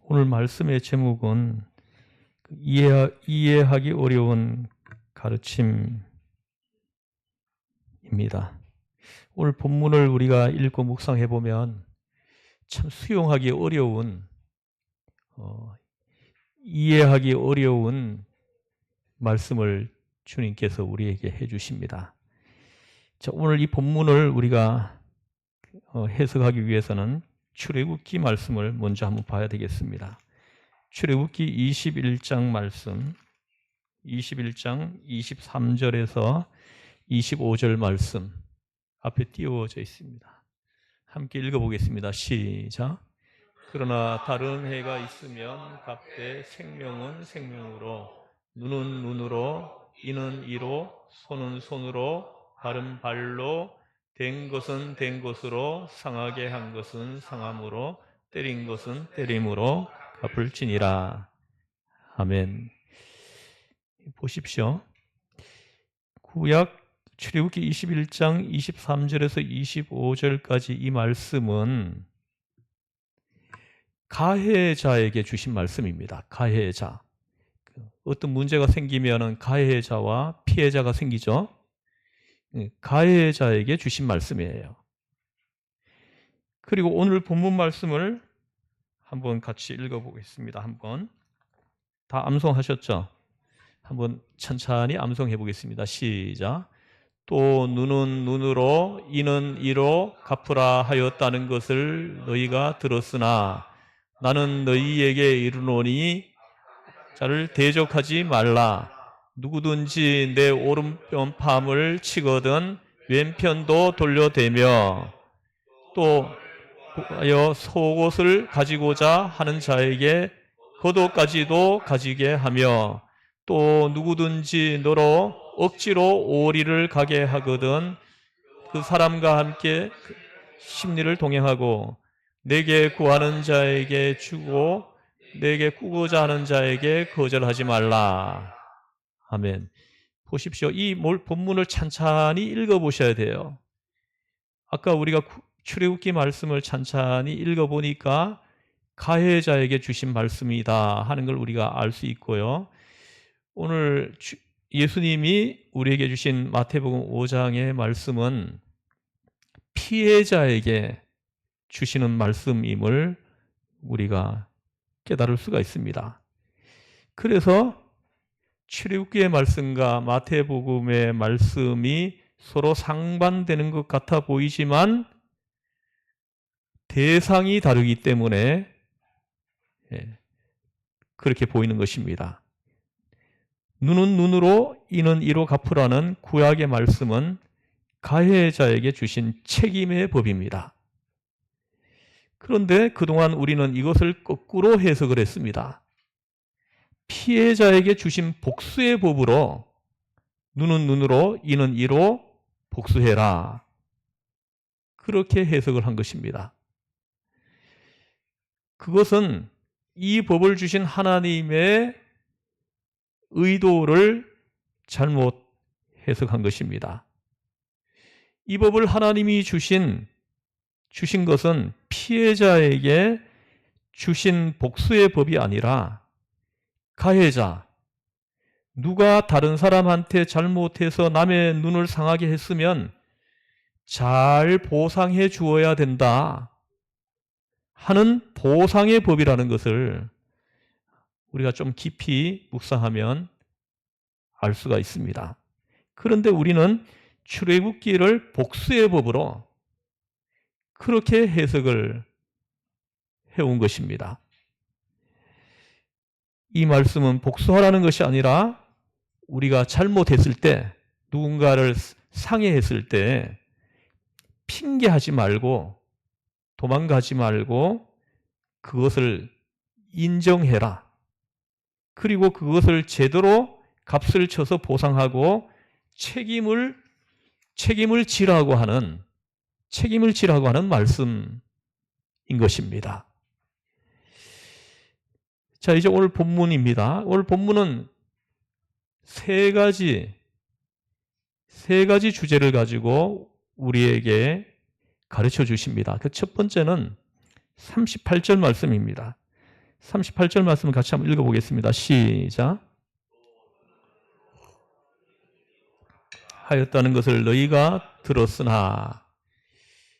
오늘 말씀의 제목은 이해하기 어려운 가르침입니다. 오늘 본문을 우리가 읽고 묵상해 보면 참 수용하기 어려운, 이해하기 어려운 말씀을 주님께서 우리에게 해주십니다. 자, 오늘 이 본문을 우리가 해석하기 위해서는 출애굽기 말씀을 먼저 한번 봐야 되겠습니다. 출애굽기 21장 말씀, 21장 23절에서 25절 말씀 앞에 띄워져 있습니다. 함께 읽어보겠습니다. 시작. 그러나 다른 해가 있으면 각대 생명은 생명으로, 눈은 눈으로, 이는 이로, 손은 손으로, 발은 발로, 된 것은 된 것으로, 상하게 한 것은 상함으로, 때린 것은 때림으로 갚을지니라. 아멘. 보십시오. 구약 출애굽기 21장 23절에서 25절까지 이 말씀은 가해자에게 주신 말씀입니다. 가해자. 어떤 문제가 생기면 가해자와 피해자가 생기죠. 가해자에게 주신 말씀이에요. 그리고 오늘 본문 말씀을 한번 같이 읽어보겠습니다. 한번 다 암송하셨죠? 한번 천천히 암송해 보겠습니다. 시작. 또 눈은 눈으로, 이는 이로 갚으라 하였다는 것을 너희가 들었으나 나는 너희에게 이르노니 자를 대적하지 말라. 누구든지 내 오른편 팜을 치거든 왼편도 돌려대며 또 속옷을 가지고자 하는 자에게 겉옷까지도 가지게 하며 또 누구든지 너로 억지로 오리를 가게 하거든 그 사람과 함께 심리를 동행하고 내게 구하는 자에게 주고 내게 꾸고자 하는 자에게 거절하지 말라. 아멘. 보십시오. 이 본문을 찬찬히 읽어보셔야 돼요. 아까 우리가 출애굽기 말씀을 찬찬히 읽어보니까 가해자에게 주신 말씀이다 하는 걸 우리가 알 수 있고요. 오늘 예수님이 우리에게 주신 마태복음 5장의 말씀은 피해자에게 주시는 말씀임을 우리가 깨달을 수가 있습니다. 그래서 출애굽기의 말씀과 마태복음의 말씀이 서로 상반되는 것 같아 보이지만 대상이 다르기 때문에 그렇게 보이는 것입니다. 눈은 눈으로, 이는 이로 갚으라는 구약의 말씀은 가해자에게 주신 책임의 법입니다. 그런데 그동안 우리는 이것을 거꾸로 해석을 했습니다. 피해자에게 주신 복수의 법으로 눈은 눈으로, 이는 이로 복수해라. 그렇게 해석을 한 것입니다. 그것은 이 법을 주신 하나님의 의도를 잘못 해석한 것입니다. 이 법을 하나님이 주신 것은 피해자에게 주신 복수의 법이 아니라 가해자, 누가 다른 사람한테 잘못해서 남의 눈을 상하게 했으면 잘 보상해 주어야 된다 하는 보상의 법이라는 것을 우리가 좀 깊이 묵상하면 알 수가 있습니다. 그런데 우리는 출애굽기를 복수의 법으로 그렇게 해석을 해온 것입니다. 이 말씀은 복수하라는 것이 아니라 우리가 잘못했을 때, 누군가를 상해했을 때 핑계하지 말고 도망가지 말고 그것을 인정해라. 그리고 그것을 제대로 값을 쳐서 보상하고 책임을 지라고 하는 말씀인 것입니다. 자, 이제 오늘 본문입니다. 오늘 본문은 세 가지 주제를 가지고 우리에게 가르쳐 주십니다. 그 첫 번째는 38절 말씀입니다. 38절 말씀을 같이 한번 읽어보겠습니다. 시작. 하였다는 것을 너희가 들었으나.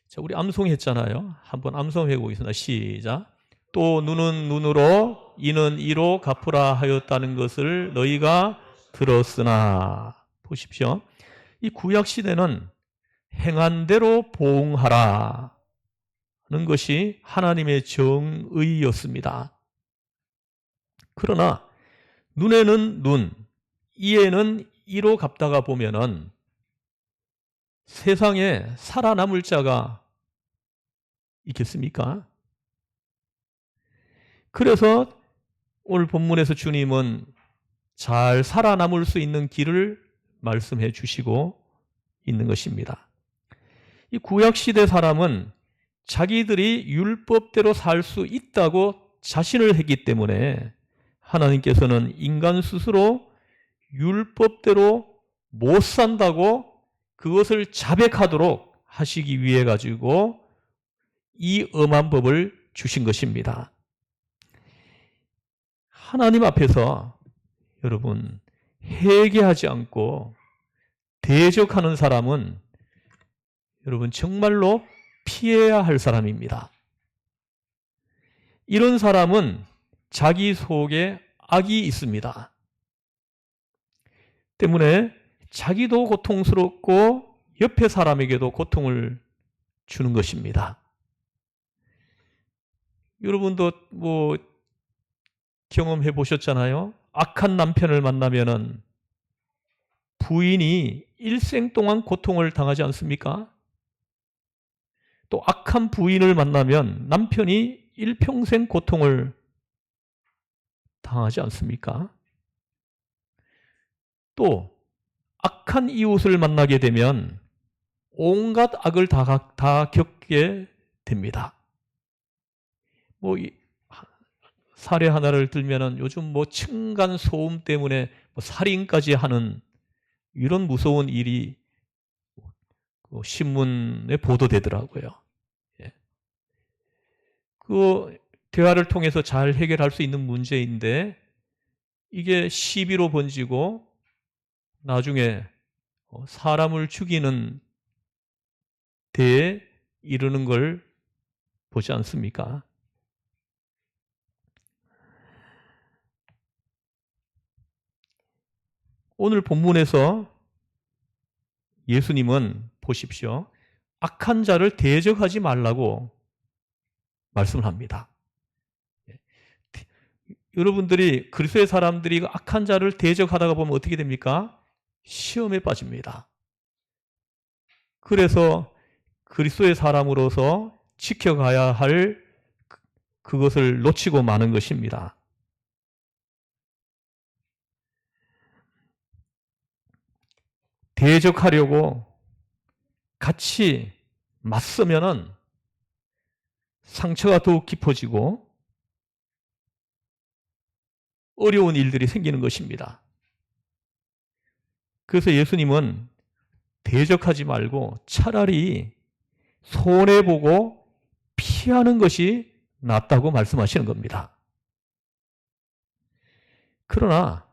자, 우리 암송했잖아요. 한번 암송해 보겠습니다. 시작. 또 눈은 눈으로 이는 이로 갚으라 하였다는 것을 너희가 들었으나. 보십시오. 이 구약 시대는 행한 대로 보응하라 하는 것이 하나님의 정의였습니다. 그러나 눈에는 눈, 이에는 이로 갚다가 보면은 세상에 살아남을 자가 있겠습니까? 그래서 오늘 본문에서 주님은 잘 살아남을 수 있는 길을 말씀해 주시고 있는 것입니다. 이 구약시대 사람은 자기들이 율법대로 살 수 있다고 자신을 했기 때문에 하나님께서는 인간 스스로 율법대로 못 산다고 그것을 자백하도록 하시기 위해 가지고 이 엄한 법을 주신 것입니다. 하나님 앞에서 여러분 회개하지 않고 대적하는 사람은 여러분 정말로 피해야 할 사람입니다. 이런 사람은 자기 속에 악이 있습니다. 때문에 자기도 고통스럽고 옆에 사람에게도 고통을 주는 것입니다. 여러분도 뭐 경험해 보셨잖아요. 악한 남편을 만나면은 부인이 일생 동안 고통을 당하지 않습니까? 또 악한 부인을 만나면 남편이 일평생 고통을 당하지 않습니까? 또 악한 이웃을 만나게 되면 온갖 악을 다 겪게 됩니다. 뭐 사례 하나를 들면은 요즘 뭐 층간 소음 때문에 뭐 살인까지 하는 이런 무서운 일이 신문에 보도되더라고요. 예. 그 대화를 통해서 잘 해결할 수 있는 문제인데 이게 시비로 번지고 나중에 사람을 죽이는 데에 이르는 걸 보지 않습니까? 오늘 본문에서 예수님은 보십시오. 악한 자를 대적하지 말라고 말씀을 합니다. 여러분들이 그리스도의 사람들이 악한 자를 대적하다가 보면 어떻게 됩니까? 시험에 빠집니다. 그래서 그리스도의 사람으로서 지켜가야 할 그것을 놓치고 마는 것입니다. 대적하려고 같이 맞서면은 상처가 더욱 깊어지고 어려운 일들이 생기는 것입니다. 그래서 예수님은 대적하지 말고 차라리 손해보고 피하는 것이 낫다고 말씀하시는 겁니다. 그러나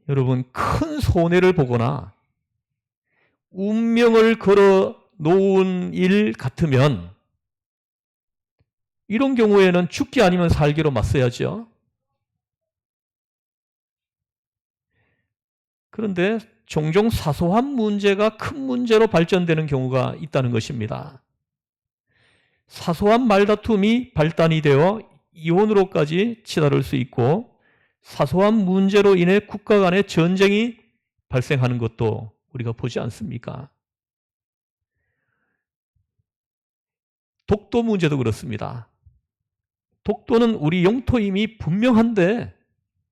여러분 큰 손해를 보거나 운명을 걸어 놓은 일 같으면 이런 경우에는 죽기 아니면 살기로 맞서야죠. 그런데 종종 사소한 문제가 큰 문제로 발전되는 경우가 있다는 것입니다. 사소한 말다툼이 발단이 되어 이혼으로까지 치달을 수 있고 사소한 문제로 인해 국가 간의 전쟁이 발생하는 것도 우리가 보지 않습니까? 독도 문제도 그렇습니다. 독도는 우리 영토임이 분명한데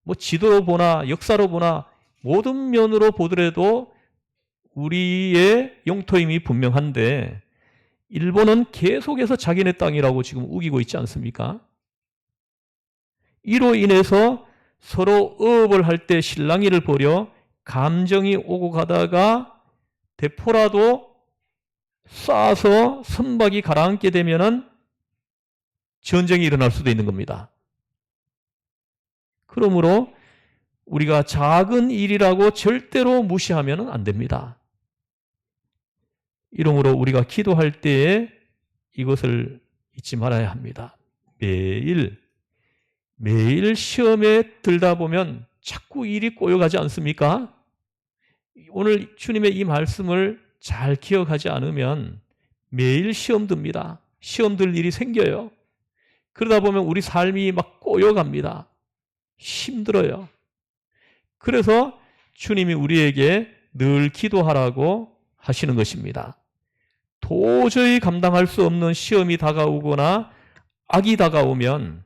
뭐 지도로 보나 역사로 보나 모든 면으로 보더라도 우리의 영토임이 분명한데 일본은 계속해서 자기네 땅이라고 지금 우기고 있지 않습니까? 이로 인해서 서로 어업을 할 때 실랑이를 벌여 감정이 오고 가다가 대포라도 쏴서 선박이 가라앉게 되면은 전쟁이 일어날 수도 있는 겁니다. 그러므로 우리가 작은 일이라고 절대로 무시하면 안 됩니다. 이러므로 우리가 기도할 때에 이것을 잊지 말아야 합니다. 매일 시험에 들다 보면 자꾸 일이 꼬여가지 않습니까? 오늘 주님의 이 말씀을 잘 기억하지 않으면 매일 시험 듭니다. 시험 들 일이 생겨요. 그러다 보면 우리 삶이 막 꼬여갑니다. 힘들어요. 그래서 주님이 우리에게 늘 기도하라고 하시는 것입니다. 도저히 감당할 수 없는 시험이 다가오거나 악이 다가오면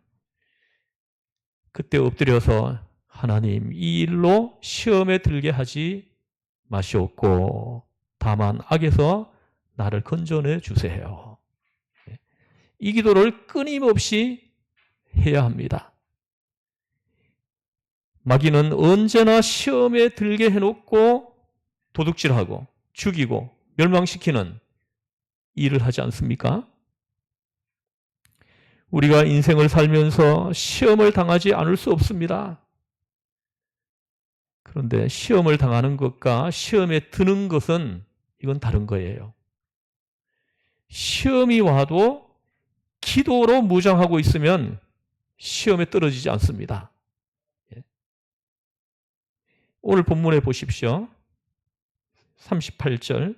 그때 엎드려서 하나님, 이 일로 시험에 들게 하지 마시옵고 다만 악에서 나를 건져내 주세요. 이 기도를 끊임없이 해야 합니다. 마귀는 언제나 시험에 들게 해놓고 도둑질하고 죽이고 멸망시키는 일을 하지 않습니까? 우리가 인생을 살면서 시험을 당하지 않을 수 없습니다. 그런데 시험을 당하는 것과 시험에 드는 것은 이건 다른 거예요. 시험이 와도 기도로 무장하고 있으면 시험에 떨어지지 않습니다. 오늘 본문에 보십시오. 38절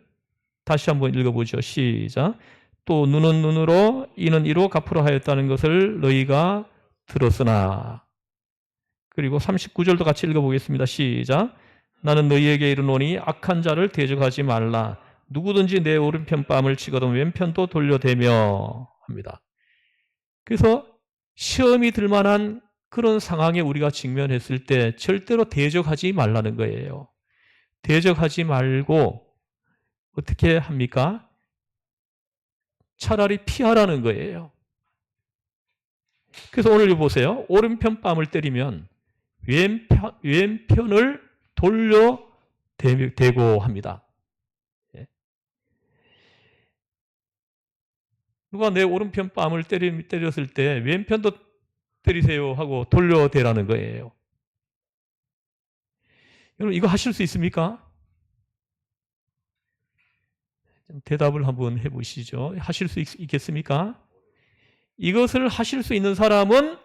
다시 한번 읽어보죠. 시작. 또 눈은 눈으로 이는 이로 갚으라 하였다는 것을 너희가 들었으나. 그리고 39절도 같이 읽어보겠습니다. 시작. 나는 너희에게 이르노니 악한 자를 대적하지 말라. 누구든지 내 오른편 뺨을 치거든 왼편도 돌려대며 합니다. 그래서 시험이 들 만한 그런 상황에 우리가 직면했을 때 절대로 대적하지 말라는 거예요. 대적하지 말고 어떻게 합니까? 차라리 피하라는 거예요. 그래서 오늘 보세요. 오른편 뺨을 때리면 왼편을 돌려대고 합니다. 누가 내 오른편 뺨을 때렸을 때 왼편도 때리세요 하고 돌려대라는 거예요. 여러분 이거 하실 수 있습니까? 대답을 한번 해보시죠. 하실 수 있겠습니까? 이것을 하실 수 있는 사람은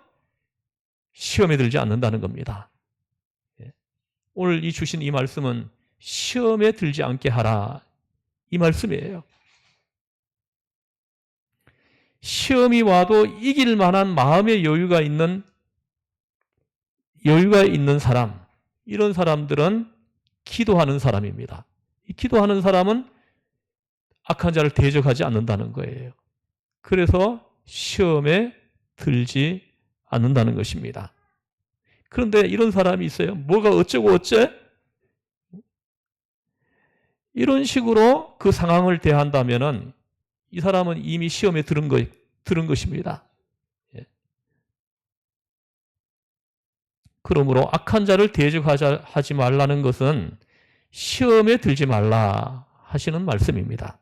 시험에 들지 않는다는 겁니다. 오늘 이 주신 이 말씀은 시험에 들지 않게 하라 이 말씀이에요. 시험이 와도 이길 만한 마음의 여유가 있는 사람, 이런 사람들은 기도하는 사람입니다. 이 기도하는 사람은 악한 자를 대적하지 않는다는 거예요. 그래서 시험에 들지 않는다는 것입니다. 그런데 이런 사람이 있어요. 뭐가 어쩌고 어째? 이런 식으로 그 상황을 대한다면은 이 사람은 이미 시험에 들은 것입니다. 그러므로 악한 자를 대적하지 말라는 것은 시험에 들지 말라 하시는 말씀입니다.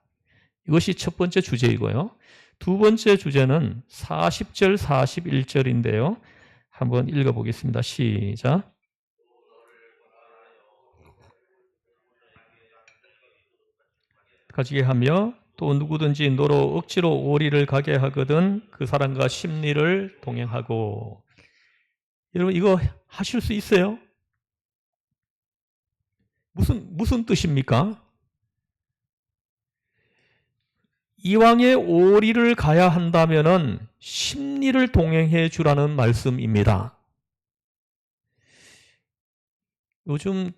이것이 첫 번째 주제이고요. 두 번째 주제는 40절, 41절인데요. 한번 읽어보겠습니다. 시작. 가지게 하며 또 누구든지 너로 억지로 오리를 가게 하거든 그 사람과 심리를 동행하고. 여러분 이거 하실 수 있어요? 무슨 뜻입니까? 이왕에 오리를 가야 한다면은 심리를 동행해 주라는 말씀입니다. 요즘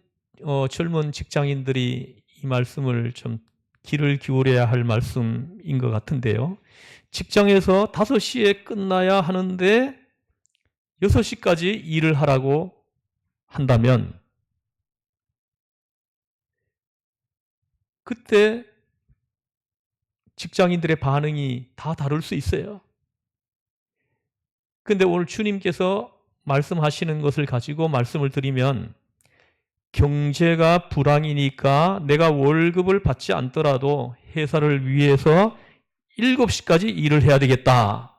젊은 직장인들이 이 말씀을 좀 귀를 기울여야 할 말씀인 것 같은데요. 직장에서 5시에 끝나야 하는데 6시까지 일을 하라고 한다면 그때 직장인들의 반응이 다 다를 수 있어요. 그런데 오늘 주님께서 말씀하시는 것을 가지고 말씀을 드리면 경제가 불황이니까 내가 월급을 받지 않더라도 회사를 위해서 7시까지 일을 해야 되겠다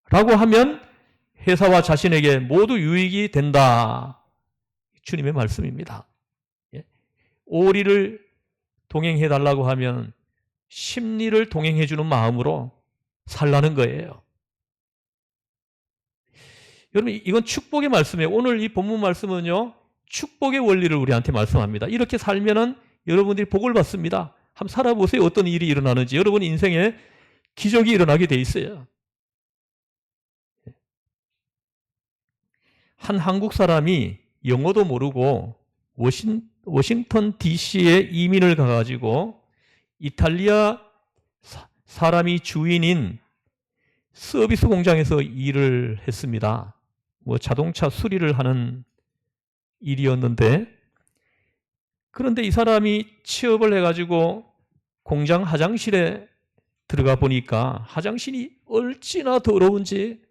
라고 하면 회사와 자신에게 모두 유익이 된다. 주님의 말씀입니다. 오리를 동행해달라고 하면 심리를 동행해주는 마음으로 살라는 거예요. 여러분, 이건 축복의 말씀이에요. 오늘 이 본문 말씀은요, 축복의 원리를 우리한테 말씀합니다. 이렇게 살면은 여러분들이 복을 받습니다. 한번 살아보세요. 어떤 일이 일어나는지. 여러분 인생에 기적이 일어나게 돼 있어요. 한 한국 사람이 영어도 모르고 워싱턴 DC에 이민을 가가지고 이탈리아 사람이 주인인 서비스 공장에서 일을 했습니다. 자동차 수리를 하는 일이었는데, 그런데 이 사람이 취업을 해가지고 공장 화장실에 들어가 보니까 화장실이 얼마나 더러운지,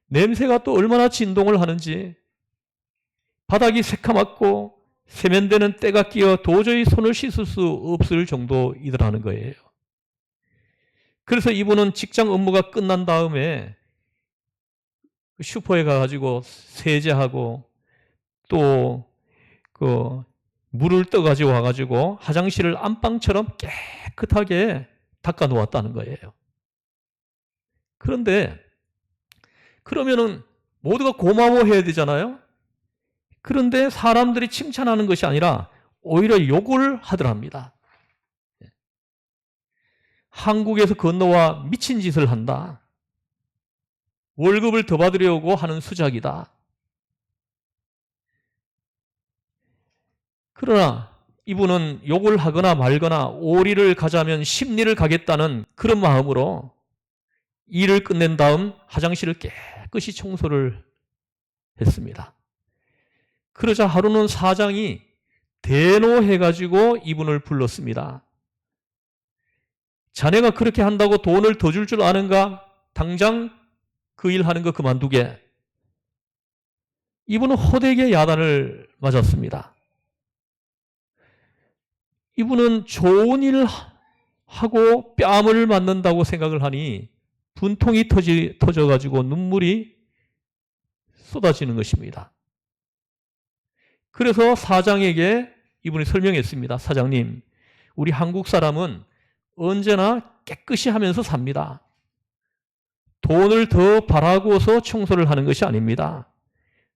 냄새가 또 얼마나 진동을 하는지, 바닥이 새카맣고 세면대는 때가 끼어 도저히 손을 씻을 수 없을 정도이더라는 거예요. 그래서 이분은 직장 업무가 끝난 다음에 슈퍼에 가가지고 세제하고 또 물을 떠가지고 와가지고 화장실을 안방처럼 깨끗하게 닦아 놓았다는 거예요. 그런데 그러면은 모두가 고마워해야 되잖아요. 그런데 사람들이 칭찬하는 것이 아니라 오히려 욕을 하더랍니다. 한국에서 건너와 미친 짓을 한다. 월급을 더 받으려고 하는 수작이다. 그러나 이분은 욕을 하거나 말거나 오리를 가자면 심리를 가겠다는 그런 마음으로 일을 끝낸 다음 화장실을 깨끗이 청소를 했습니다. 그러자 하루는 사장이 대노해가지고 이분을 불렀습니다. 자네가 그렇게 한다고 돈을 더 줄 아는가? 당장 그 일 하는 거 그만두게. 이분은 호되게 야단을 맞았습니다. 이분은 좋은 일을 하고 뺨을 맞는다고 생각을 하니 분통이 터져가지고 눈물이 쏟아지는 것입니다. 그래서 사장에게 이분이 설명했습니다. 사장님, 우리 한국 사람은 언제나 깨끗이 하면서 삽니다. 돈을 더 바라고서 청소를 하는 것이 아닙니다.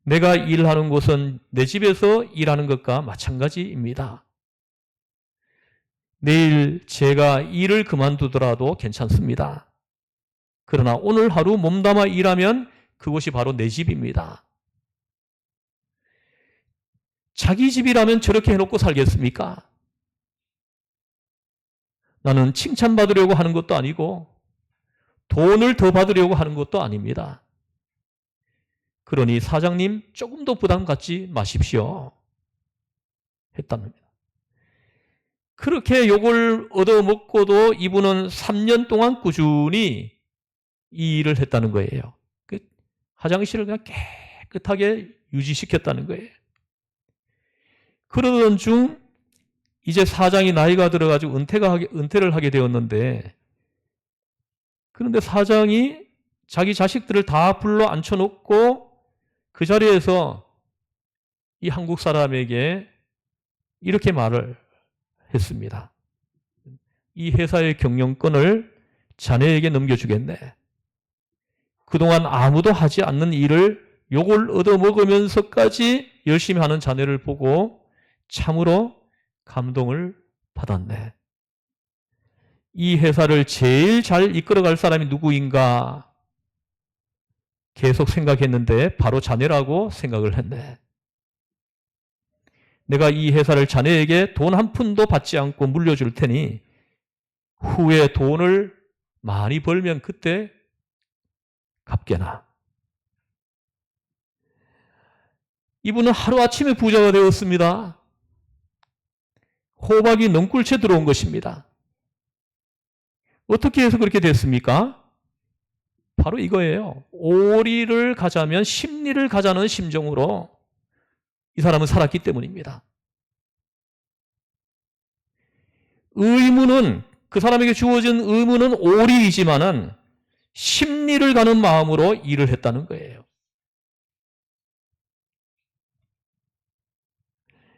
내가 일하는 곳은 내 집에서 일하는 것과 마찬가지입니다. 내일 제가 일을 그만두더라도 괜찮습니다. 그러나 오늘 하루 몸담아 일하면 그곳이 바로 내 집입니다. 자기 집이라면 저렇게 해놓고 살겠습니까? 나는 칭찬받으려고 하는 것도 아니고 돈을 더 받으려고 하는 것도 아닙니다. 그러니 사장님 조금도 부담 갖지 마십시오. 했답니다. 그렇게 욕을 얻어먹고도 이분은 3년 동안 꾸준히 이 일을 했다는 거예요. 화장실을 그냥 깨끗하게 유지시켰다는 거예요. 그러던 중 이제 사장이 나이가 들어가지고 은퇴를 하게 되었는데, 그런데 사장이 자기 자식들을 다 불러 앉혀놓고 그 자리에서 이 한국 사람에게 이렇게 말을 했습니다. 이 회사의 경영권을 자네에게 넘겨주겠네. 그동안 아무도 하지 않는 일을 욕을 얻어먹으면서까지 열심히 하는 자네를 보고 참으로 감동을 받았네. 이 회사를 제일 잘 이끌어갈 사람이 누구인가 계속 생각했는데 바로 자네라고 생각을 했네. 내가 이 회사를 자네에게 돈 한 푼도 받지 않고 물려줄 테니 후에 돈을 많이 벌면 그때 갚게나. 이분은 하루아침에 부자가 되었습니다. 호박이 넝굴채 들어온 것입니다. 어떻게 해서 그렇게 됐습니까? 바로 이거예요. 오리를 가자면 심리를 가자는 심정으로 이 사람은 살았기 때문입니다. 의무는, 그 사람에게 주어진 의무는 오리이지만은 심리를 가는 마음으로 일을 했다는 거예요.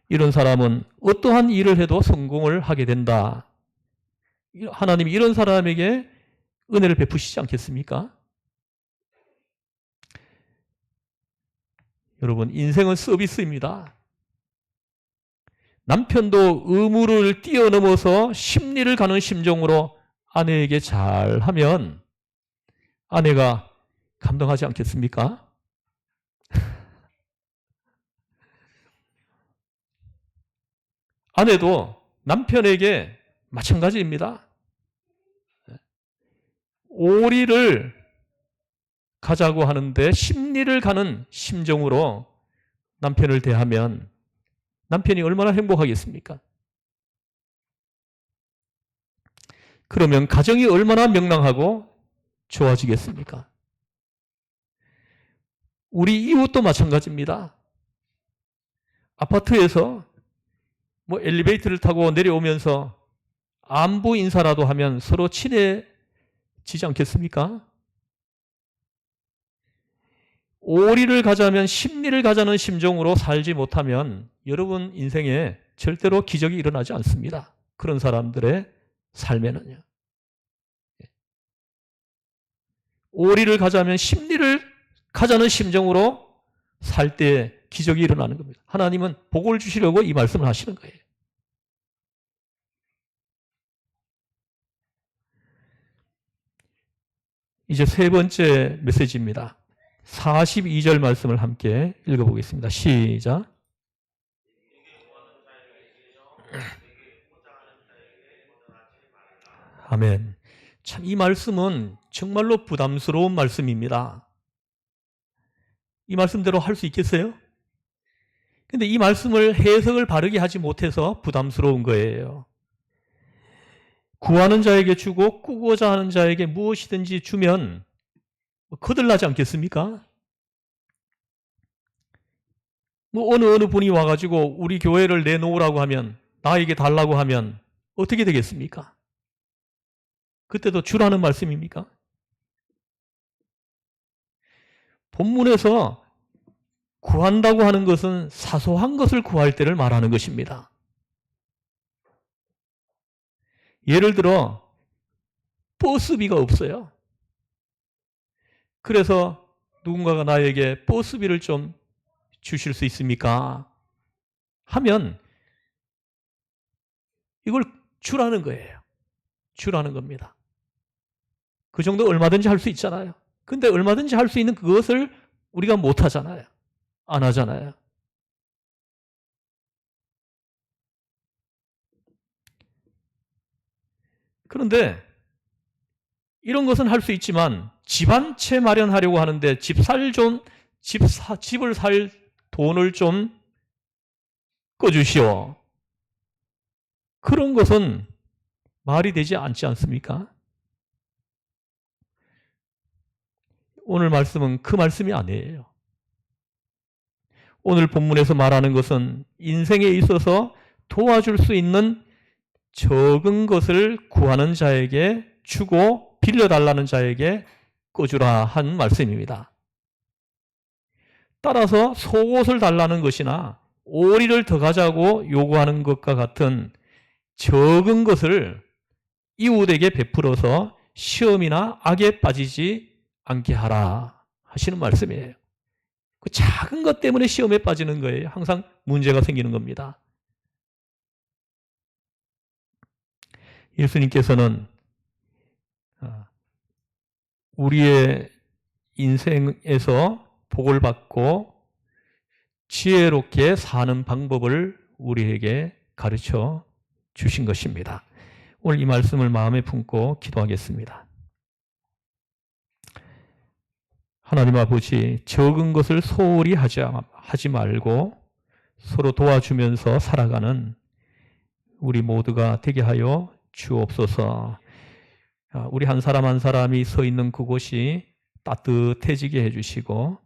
이런 사람은 어떠한 일을 해도 성공을 하게 된다. 하나님이 이런 사람에게 은혜를 베푸시지 않겠습니까? 여러분, 인생은 서비스입니다. 남편도 의무를 뛰어넘어서 심리를 가는 심정으로 아내에게 잘하면 아내가 감동하지 않겠습니까? 아내도 남편에게 마찬가지입니다. 오리를 가자고 하는데 심리를 가는 심정으로 남편을 대하면 남편이 얼마나 행복하겠습니까? 그러면 가정이 얼마나 명랑하고 좋아지겠습니까? 우리 이웃도 마찬가지입니다. 아파트에서 뭐 엘리베이터를 타고 내려오면서 안부 인사라도 하면 서로 친해지지 않겠습니까? 오리를 가자면 심리를 가자는 심정으로 살지 못하면 여러분 인생에 절대로 기적이 일어나지 않습니다. 그런 사람들의 삶에는요. 오리를 가자면 심리를 가자는 심정으로 살 때 기적이 일어나는 겁니다. 하나님은 복을 주시려고 이 말씀을 하시는 거예요. 이제 세 번째 메시지입니다. 42절 말씀을 함께 읽어보겠습니다. 시작. 아멘. 참, 이 말씀은 정말로 부담스러운 말씀입니다. 이 말씀대로 할 수 있겠어요? 근데 이 말씀을 해석을 바르게 하지 못해서 부담스러운 거예요. 구하는 자에게 주고 꾸고자 하는 자에게 무엇이든지 주면 거들나지 않겠습니까? 뭐 어느 분이 와가지고 우리 교회를 내놓으라고 하면, 나에게 달라고 하면 어떻게 되겠습니까? 그때도 주라는 말씀입니까? 본문에서 구한다고 하는 것은 사소한 것을 구할 때를 말하는 것입니다. 예를 들어 버스비가 없어요. 그래서 누군가가 나에게 버스비를 좀 주실 수 있습니까? 하면 이걸 주라는 거예요. 주라는 겁니다. 그 정도 얼마든지 할 수 있잖아요. 근데 얼마든지 할 수 있는 그것을 우리가 못 하잖아요. 안 하잖아요. 그런데 이런 것은 할 수 있지만 집 한 채 마련하려고 하는데 집을 살 돈을 좀 꺼주시오. 그런 것은 말이 되지 않지 않습니까? 오늘 말씀은 그 말씀이 아니에요. 오늘 본문에서 말하는 것은 인생에 있어서 도와줄 수 있는 적은 것을 구하는 자에게 주고 빌려달라는 자에게 꺼주라 한 말씀입니다. 따라서 속옷을 달라는 것이나 오리를 더 가자고 요구하는 것과 같은 적은 것을 이웃에게 베풀어서 시험이나 악에 빠지지 않게 하라 하시는 말씀이에요. 그 작은 것 때문에 시험에 빠지는 거예요. 항상 문제가 생기는 겁니다. 예수님께서는 우리의 인생에서 복을 받고 지혜롭게 사는 방법을 우리에게 가르쳐 주신 것입니다. 오늘 이 말씀을 마음에 품고 기도하겠습니다. 하나님 아버지, 적은 것을 소홀히 하지 말고 서로 도와주면서 살아가는 우리 모두가 되게 하여 주옵소서. 우리 한 사람 한 사람이 서 있는 그곳이 따뜻해지게 해주시고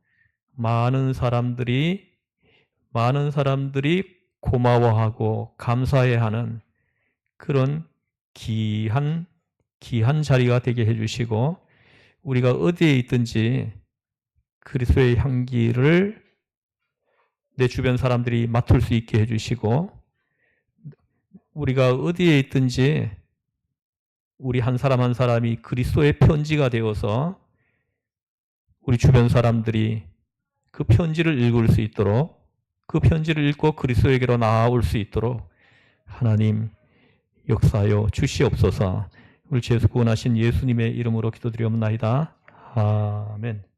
많은 사람들이 고마워하고 감사해하는 그런 귀한 자리가 되게 해주시고 우리가 어디에 있든지 그리스도의 향기를 내 주변 사람들이 맡을 수 있게 해주시고, 우리가 어디에 있든지 우리 한 사람 한 사람이 그리스도의 편지가 되어서 우리 주변 사람들이 그 편지를 읽을 수 있도록, 그 편지를 읽고 그리스도에게로 나아올 수 있도록 하나님 역사하여 주시옵소서. 우리 죄에서 구원하신 예수님의 이름으로 기도드리옵나이다. 아멘.